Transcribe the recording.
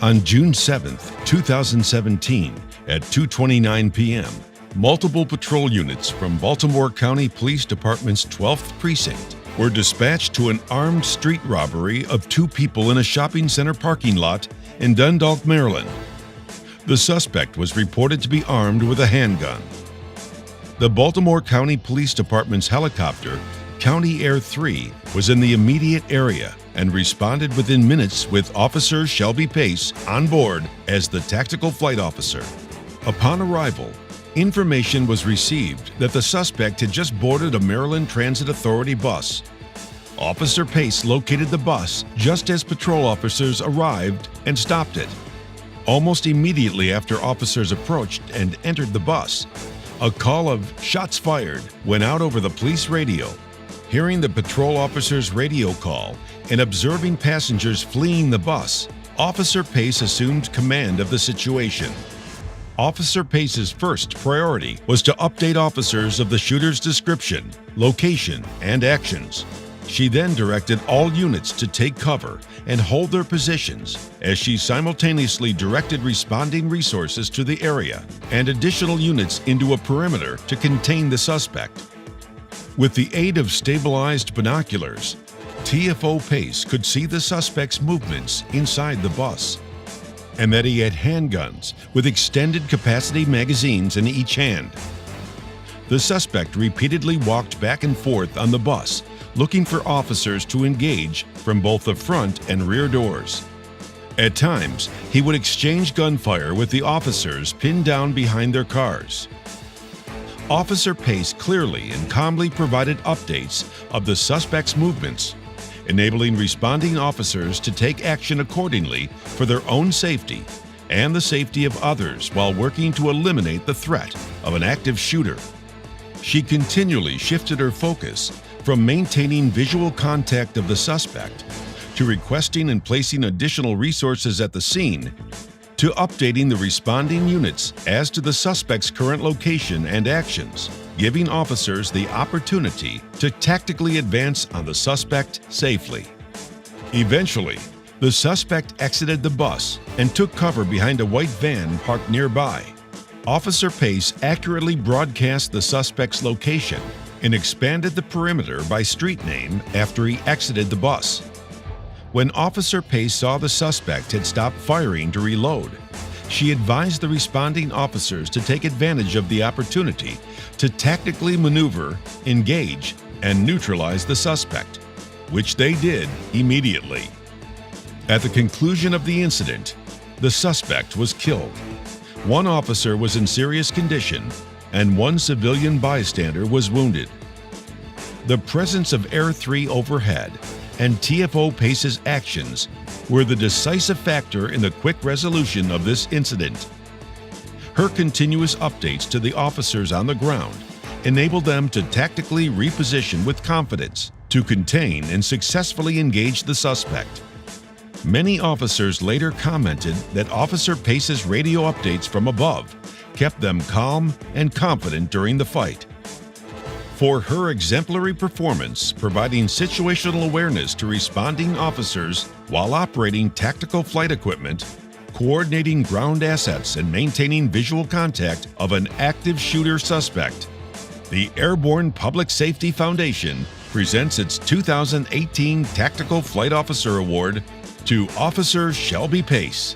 On June 7, 2017, at 2:29 p.m., multiple patrol units from Baltimore County Police Department's 12th Precinct were dispatched to an armed street robbery of two people in a shopping center parking lot in Dundalk, Maryland. The suspect was reported to be armed with a handgun. The Baltimore County Police Department's helicopter, County Air 3, was in the immediate area and responded within minutes with Officer Shelby Pace on board as the tactical flight officer. Upon arrival, information was received that the suspect had just boarded a Maryland Transit Authority bus. Officer Pace located the bus just as patrol officers arrived and stopped it. Almost immediately after officers approached and entered the bus, a call of "shots fired" went out over the police radio. Hearing the patrol officer's radio call and observing passengers fleeing the bus, Officer Pace assumed command of the situation. Officer Pace's first priority was to update officers of the shooter's description, location, and actions. She then directed all units to take cover and hold their positions as she simultaneously directed responding resources to the area and additional units into a perimeter to contain the suspect. With the aid of stabilized binoculars, TFO Pace could see the suspect's movements inside the bus, and that he had handguns with extended capacity magazines in each hand. The suspect repeatedly walked back and forth on the bus, looking for officers to engage from both the front and rear doors. At times, he would exchange gunfire with the officers pinned down behind their cars. Officer Pace clearly and calmly provided updates of the suspect's movements, enabling responding officers to take action accordingly for their own safety and the safety of others while working to eliminate the threat of an active shooter. She continually shifted her focus from maintaining visual contact of the suspect to requesting and placing additional resources at the scene to updating the responding units as to the suspect's current location and actions, giving officers the opportunity to tactically advance on the suspect safely. Eventually, the suspect exited the bus and took cover behind a white van parked nearby. Officer Pace accurately broadcast the suspect's location and expanded the perimeter by street name after he exited the bus. When Officer Pace saw the suspect had stopped firing to reload, she advised the responding officers to take advantage of the opportunity to tactically maneuver, engage, and neutralize the suspect, which they did immediately. At the conclusion of the incident, the suspect was killed. One officer was in serious condition, and one civilian bystander was wounded. The presence of Air 3 overhead and TFO Pace's actions were the decisive factor in the quick resolution of this incident. Her continuous updates to the officers on the ground enabled them to tactically reposition with confidence to contain and successfully engage the suspect. Many officers later commented that Officer Pace's radio updates from above kept them calm and confident during the fight. For her exemplary performance providing situational awareness to responding officers while operating tactical flight equipment, coordinating ground assets, and maintaining visual contact of an active shooter suspect, the Airborne Public Safety Foundation presents its 2018 Tactical Flight Officer Award to Officer Shelby Pace.